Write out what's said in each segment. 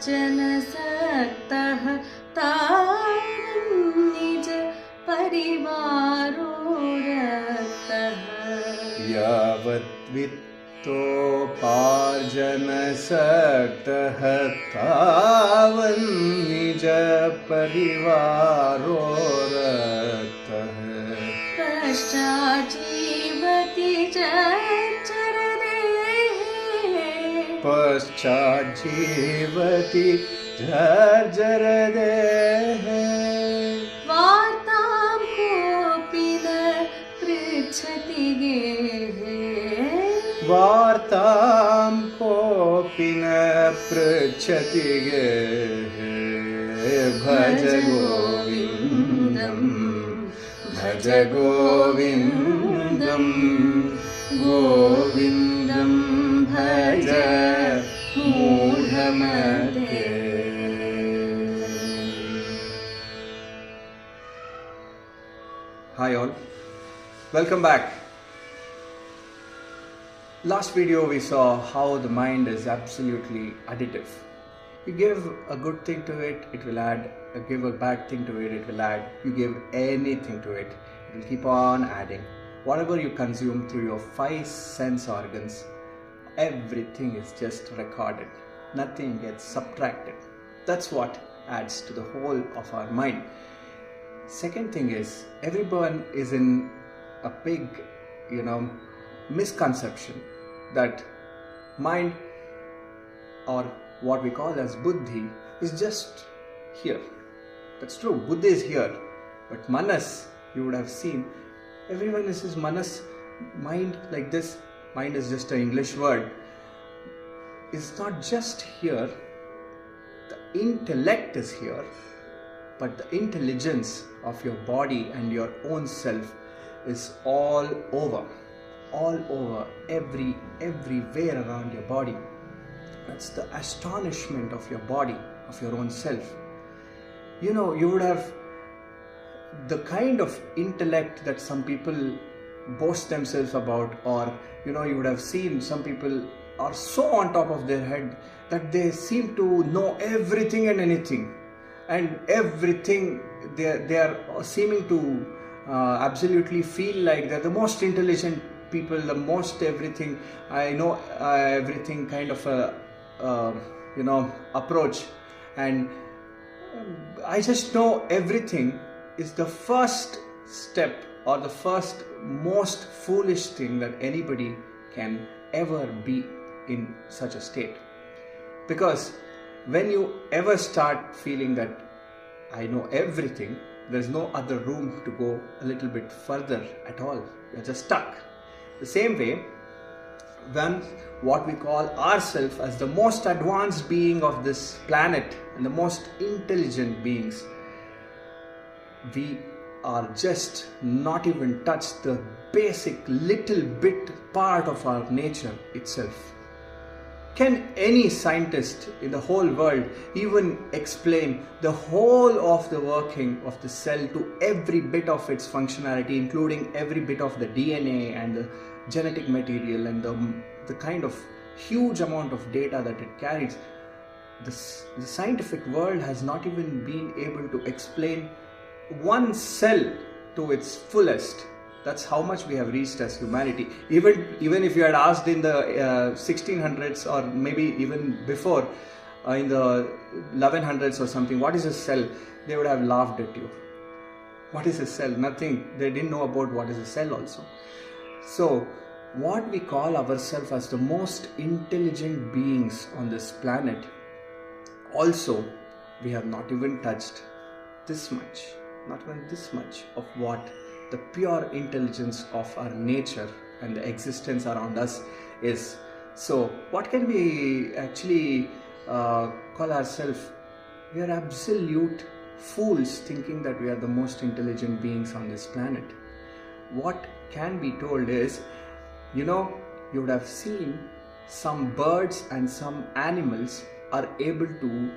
जनसक्तः तावन्निज परिवारो रक्तः यावद्वित्तोपार्जनसक्तः तावन्निज परिवारो रक्तः पश्चाज्जीवति पश्चाज्जीवति झर्जरदेः वार्तां कोऽपि न पृच्छति गेः वार्तां कोऽपि न पृच्छति गेः भज गोविन्दं भज गोविन्दं गोविन्दं भज मूढमते. Hi all, welcome back. Last video we saw how the mind is absolutely additive. You give a good thing to it, it will add. You give a bad thing to it, it will add. You give anything to it, it will keep on adding. Whatever you consume through your 5 sense organs, everything is just recorded. Nothing gets subtracted. That's what adds to the whole of our mind. Second thing is, everyone is in a big, misconception that mind, or what we call as buddhi, is just here. That's true, buddhi is here, but manas, you would have seen, everyone is his manas, mind like this. Mind is just an English word. It's not just here. The intellect is here, but the intelligence of your body and your own self is all over, everywhere around your body. That's the astonishment of your body, of your own self. You would have the kind of intellect that some people boast themselves about, or you would have seen some people are so on top of their head that they seem to know everything and anything, and everything they are seeming to absolutely feel like they're the most intelligent people, the most everything. I know everything kind of a approach, and I just know everything is the first step, or the first most foolish thing that anybody can ever be in such a state. Because when you ever start feeling that I know everything, there's no other room to go a little bit further at all. You're just stuck. The same way, when what we call ourselves as the most advanced being of this planet and the most intelligent beings, we are just not even touched the basic little bit part of our nature itself. Can any scientist in the whole world even explain the whole of the working of the cell to every bit of its functionality, including every bit of the DNA and the genetic material and the kind of huge amount of data that it carries? The scientific world has not even been able to explain one cell to its fullest. That's how much we have reached as humanity. Even if you had asked in the 1600s, or maybe even before, in the 1100s or something, what is a cell, they would have laughed at you. What is a cell? Nothing. They didn't know about what is a cell also. So what we call ourselves as the most intelligent beings on this planet also we have not even touched this much, not even this much of what the pure intelligence of our nature and the existence around us is. So what can we actually call ourselves? We are absolute fools thinking that we are the most intelligent beings on this planet. What can be told is, you would have seen some birds and some animals are able to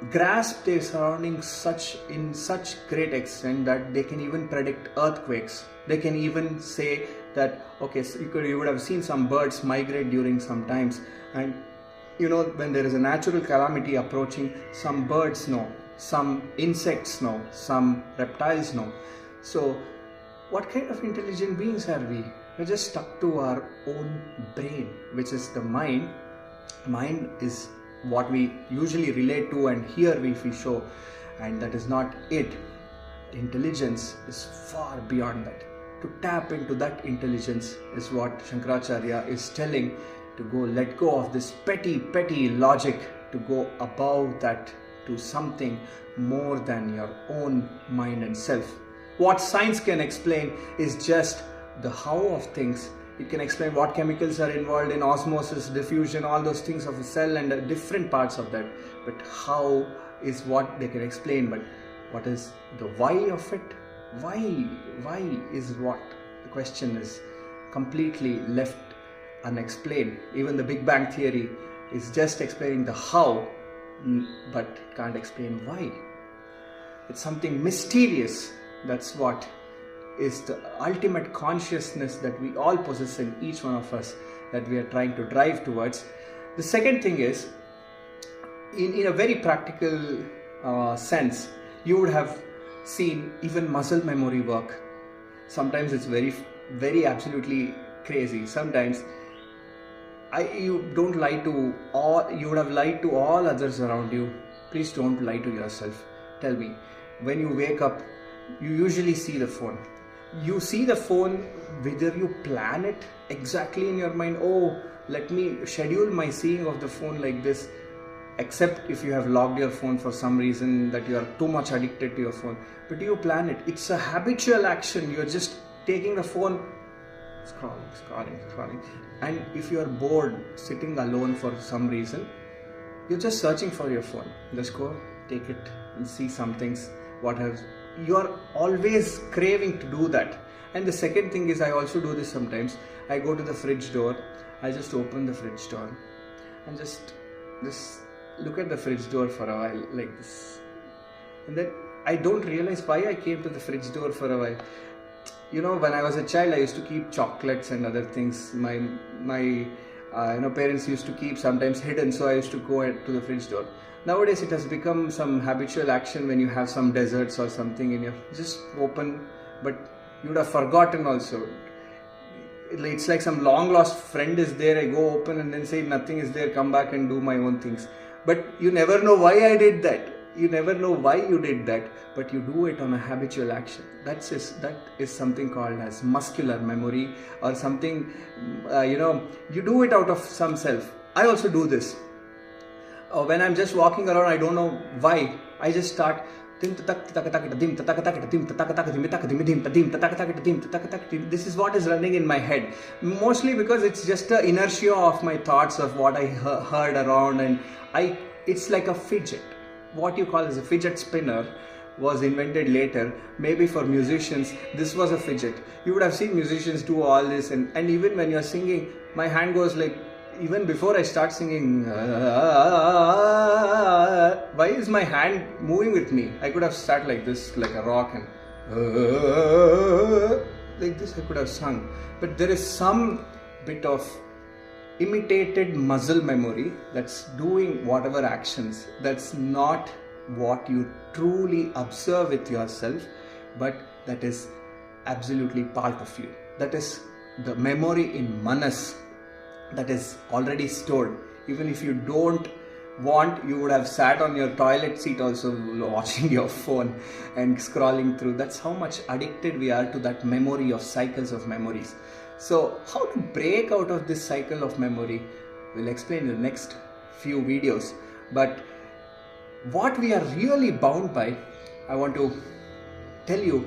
grasp their surroundings in such great extent that they can even predict earthquakes. They can even say that, okay, so you would have seen some birds migrate during some times, and when there is a natural calamity approaching, some birds know, some insects know, some reptiles know. So what kind of intelligent beings are we? We're just stuck to our own brain, which is the mind. Mind is what we usually relate to, and here we show, and that is not it. Intelligence is far beyond that. To tap into that intelligence is what Shankaracharya is telling, to go let go of this petty logic, to go above that to something more than your own mind and self. What science can explain is just the how of things. It can explain what chemicals are involved in osmosis, diffusion, all those things of a cell and different parts of that. But how is what they can explain. But what is the why of it? Why is what? The question is completely left unexplained. Even the Big Bang Theory is just explaining the how, but can't explain why. It's something mysterious. That's what is the ultimate consciousness that we all possess in each one of us, that we are trying to drive towards. The second thing is, in a very practical sense, you would have seen even muscle memory work. Sometimes it's very absolutely crazy. Sometimes you don't lie to all, you would have lied to all others around you. Please don't lie to yourself. Tell me, when you wake up, you usually see the phone. You see the phone, whether you plan it exactly in your mind, oh, let me schedule my seeing of the phone like this, except if you have logged your phone for some reason that you are too much addicted to your phone. But you plan it. It's a habitual action. You're just taking the phone, scrolling. And if you are bored, sitting alone for some reason, you're just searching for your phone. Just go, take it and see some things. You are always craving to do that. And the second thing is, I also do this sometimes. I go to the fridge door. I just open the fridge door and just look at the fridge door for a while like this. And then I don't realize why I came to the fridge door for a while. When I was a child, I used to keep chocolates and other things. My parents used to keep sometimes hidden, so I used to go to the fridge door. Nowadays, it has become some habitual action. When you have some desserts or something in your, just open, but you would have forgotten also. It's like some long lost friend is there. I go open and then say nothing is there, come back and do my own things. But you never know why I did that. You never know why you did that, but you do it on a habitual action. That is something called as muscular memory, or something, you do it out of some self. I also do this. When I'm just walking around, I don't know why, I just start, this is what is running in my head. Mostly because it's just the inertia of my thoughts of what I heard around, and it's like a fidget. What you call as a fidget spinner was invented later. Maybe for musicians, this was a fidget. You would have seen musicians do all this, and even when you're singing, my hand goes like, even before I start singing, why is my hand moving with me? I could have started like this, like a rock, and like this I could have sung. But there is some bit of imitated muscle memory that's doing whatever actions. That's not what you truly observe with yourself, but that is absolutely part of you. That is the memory in manas that is already stored. Even if you don't want, you would have sat on your toilet seat also watching your phone and scrolling through. That's how much addicted we are to that memory of cycles of memories. So how to break out of this cycle of memory, we'll explain in the next few videos. But what we are really bound by, I want to tell you.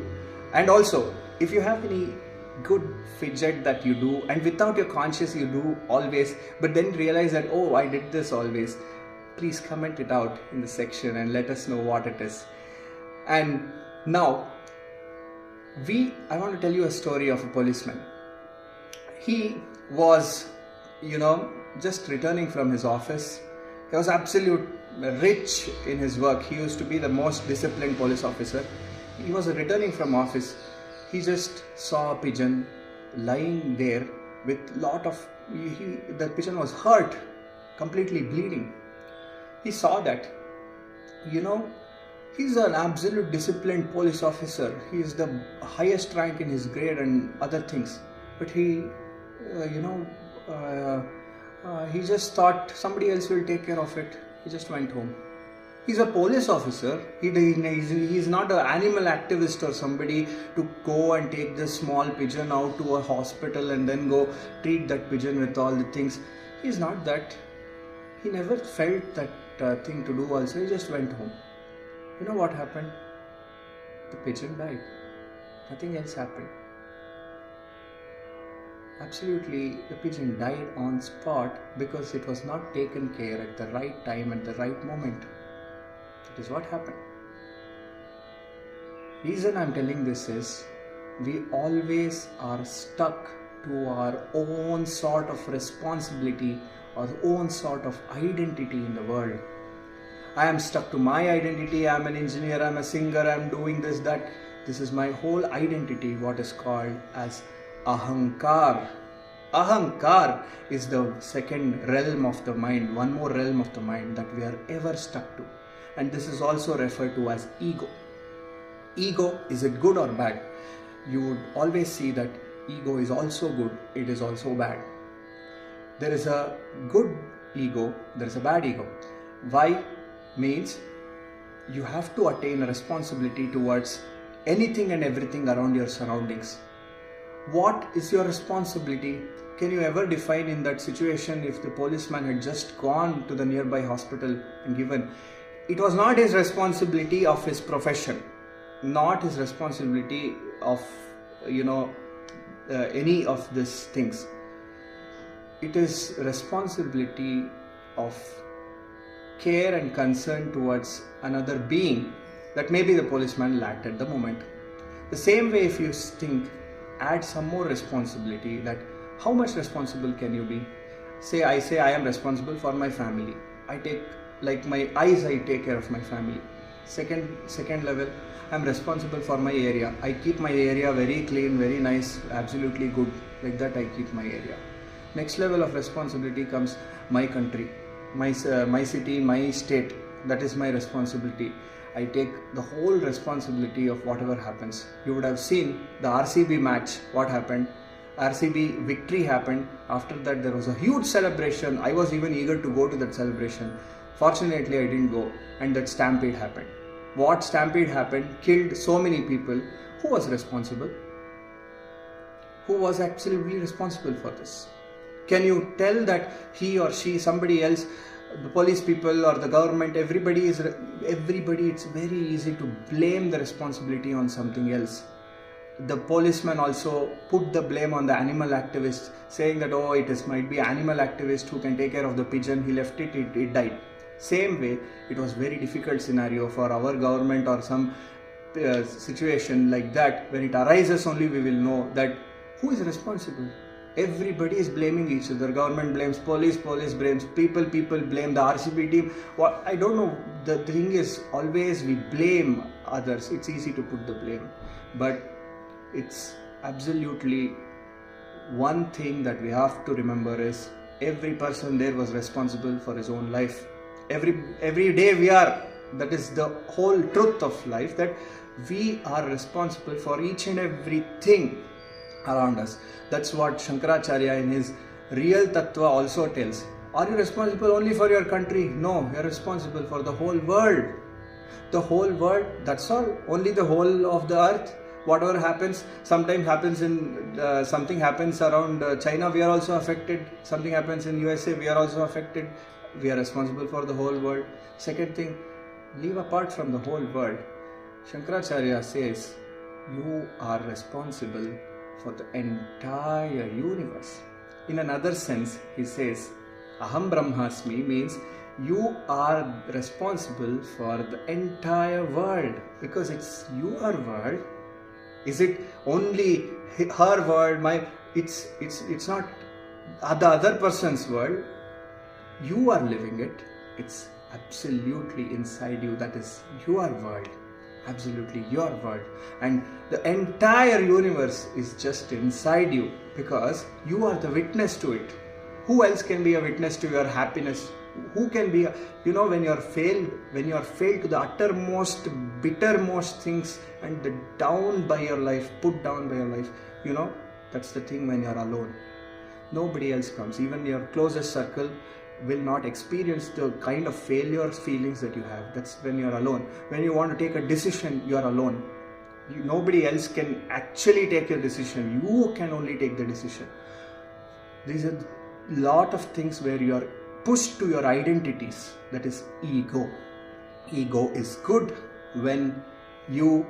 And also, if you have any good fidget that you do, and without your conscious you do always, but then realize that, oh, I did this always, please comment it out in the section and let us know what it is. And now, I want to tell you a story of a policeman. He was, just returning from his office. He was absolute rich in his work. He used to be the most disciplined police officer. He was returning from office. He just saw a pigeon lying there with the pigeon was hurt, completely bleeding. He saw that, he's an absolute disciplined police officer. He is the highest rank in his grade and other things. But he just thought somebody else will take care of it. He just went home. He's a police officer. He's not an animal activist or somebody to go and take this small pigeon out to a hospital and then go treat that pigeon with all the things. He's not that. He never felt that thing to do also. He just went home. You know what happened? The pigeon died. Nothing else happened. Absolutely, the pigeon died on spot because it was not taken care at the right time, at the right moment. That is what happened. Reason I'm telling this is, we always are stuck to our own sort of responsibility or own sort of identity in the world. I am stuck to my identity. I'm an engineer, I'm a singer, I'm doing this, that. This is my whole identity, what is called as Ahankar. Ahankar is the second realm of the mind, one more realm of the mind that we are ever stuck to. And this is also referred to as ego. Ego, is it good or bad? You would always see that ego is also good, it is also bad. There is a good ego, there is a bad ego. Why? Means you have to attain a responsibility towards anything and everything around your surroundings. What is your responsibility? Can you ever define in that situation if the policeman had just gone to the nearby hospital and given? It was not his responsibility of his profession, not his responsibility of, any of these things. It is responsibility of care and concern towards another being that maybe the policeman lacked at the moment. The same way, if you think, add some more responsibility, that how much responsible can you be? I say I am responsible for my family. I take, like my eyes, I take care of my family. Second level, I am responsible for my area. I keep my area very clean, very nice, absolutely good. Like that I keep my area. Next level of responsibility comes my country, my city, my state. That is my responsibility. I take the whole responsibility of whatever happens. You would have seen the RCB match, what happened. RCB victory happened. After that there was a huge celebration. I was even eager to go to that celebration. Fortunately I didn't go, and that stampede happened. What stampede happened? Killed so many people. Who was responsible? Who was absolutely responsible for this? Can you tell that he or she, somebody else, the police people or the government, everybody, it's very easy to blame the responsibility on something else. The policeman also put the blame on the animal activist, saying that, oh, might be animal activist who can take care of the pigeon, he left it, it died. Same way, it was very difficult scenario for our government or some situation like that. When it arises only we will know that who is responsible. Everybody is blaming each other. Government blames police blames people blame the RCB team. I don't know. The thing is, always we blame others. It's easy to put the blame. But it's absolutely one thing that we have to remember is every person there was responsible for his own life. Every day we are. That is the whole truth of life, that we are responsible for each and everything around us. That's what Shankaracharya in his Real Tattva also tells. Are you responsible only for your country? No, you are responsible for the whole world. The whole world, that's all. Only the whole of the earth. Whatever happens, sometimes happens in something happens around China, we are also affected. Something happens in USA, we are also affected. we are responsible for the whole world. Second thing, live apart from the whole world. Shankaracharya says, you are responsible for the entire universe. In another sense, he says, Aham Brahmasmi means you are responsible for the entire world, because it's your world. Is it only her world? It's not the other person's world. You are living it. It's absolutely inside you. That is your world. Absolutely your world. And the entire universe is just inside you, because you are the witness to it. Who else can be a witness to your happiness? Who can be, when you are failed to the uttermost, bittermost things and put down by your life, that's the thing when you are alone. Nobody else comes. Even your closest circle will not experience the kind of failure feelings that you have. That's when you are alone. When you want to take a decision, you are alone. Nobody else can actually take your decision. You can only take the decision. These are a lot of things where you are pushed to your identities. That is ego. Ego is good when you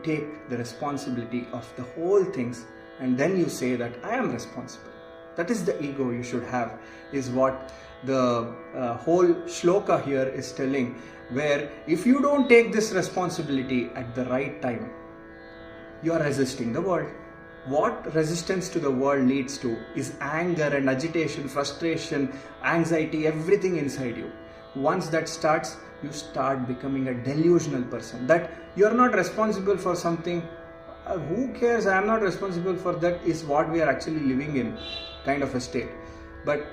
take the responsibility of the whole things, and then you say that I am responsible. That is the ego you should have, is what the whole shloka here is telling, where if you don't take this responsibility at the right time, you are resisting the world. What resistance to the world leads to is anger and agitation, frustration, anxiety, everything inside you. Once that starts, you start becoming a delusional person, that you are not responsible for something. Who cares? I am not responsible for that, is what we are actually living in, kind of a state. But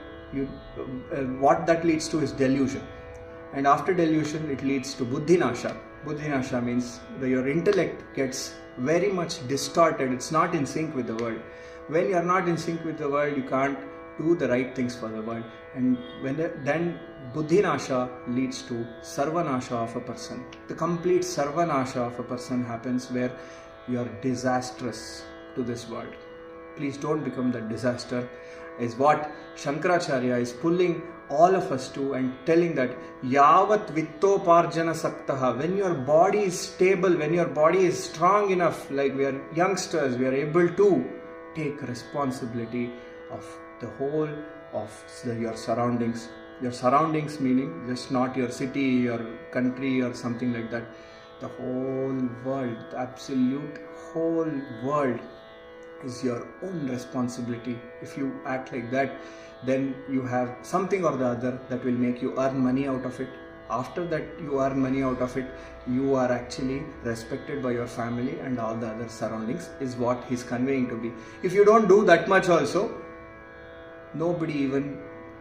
what that leads to is delusion. And after delusion, it leads to buddhinasha. Buddhinasha means that your intellect gets very much distorted. It's not in sync with the world. When you are not in sync with the world, you can't do the right things for the world. And then buddhinasha leads to sarvanasha of a person. The complete sarvanasha of a person happens where you are disastrous to this world. Please don't become that disaster, is what Shankaracharya is pulling all of us to, and telling that yavat vittoparjana saktaha, when your body is stable, when your body is strong enough, like we are youngsters, we are able to take responsibility of the whole of your surroundings. Your surroundings meaning just not your city, your country or something like that. The whole world, the absolute whole world is your own responsibility. If you act like that, then you have something or the other that will make you earn money out of it. After that you earn money out of it, you are actually respected by your family and all the other surroundings, is what he's conveying to be. If you don't do that much also, nobody,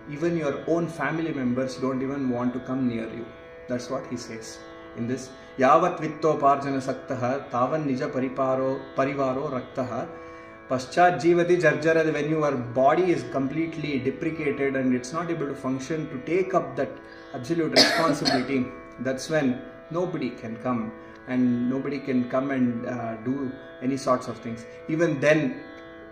even your own family members don't even want to come near you. That's what he says in this. Yavat vittoparjana saktaha tavan nija parivaro raktaha paschat jivati jarjarad. When your body is completely deprecated and it's not able to function to take up that absolute responsibility, that's when nobody can come and do any sorts of things. Even then,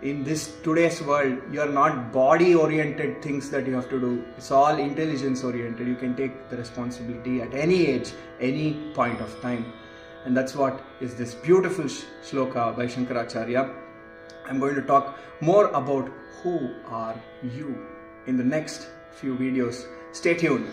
in this today's world, you are not body oriented things that you have to do. It's all intelligence oriented. You can take the responsibility at any age, any point of time. And that's what is this beautiful shloka by Shankaracharya. I'm going to talk more about who are you in the next few videos. Stay tuned.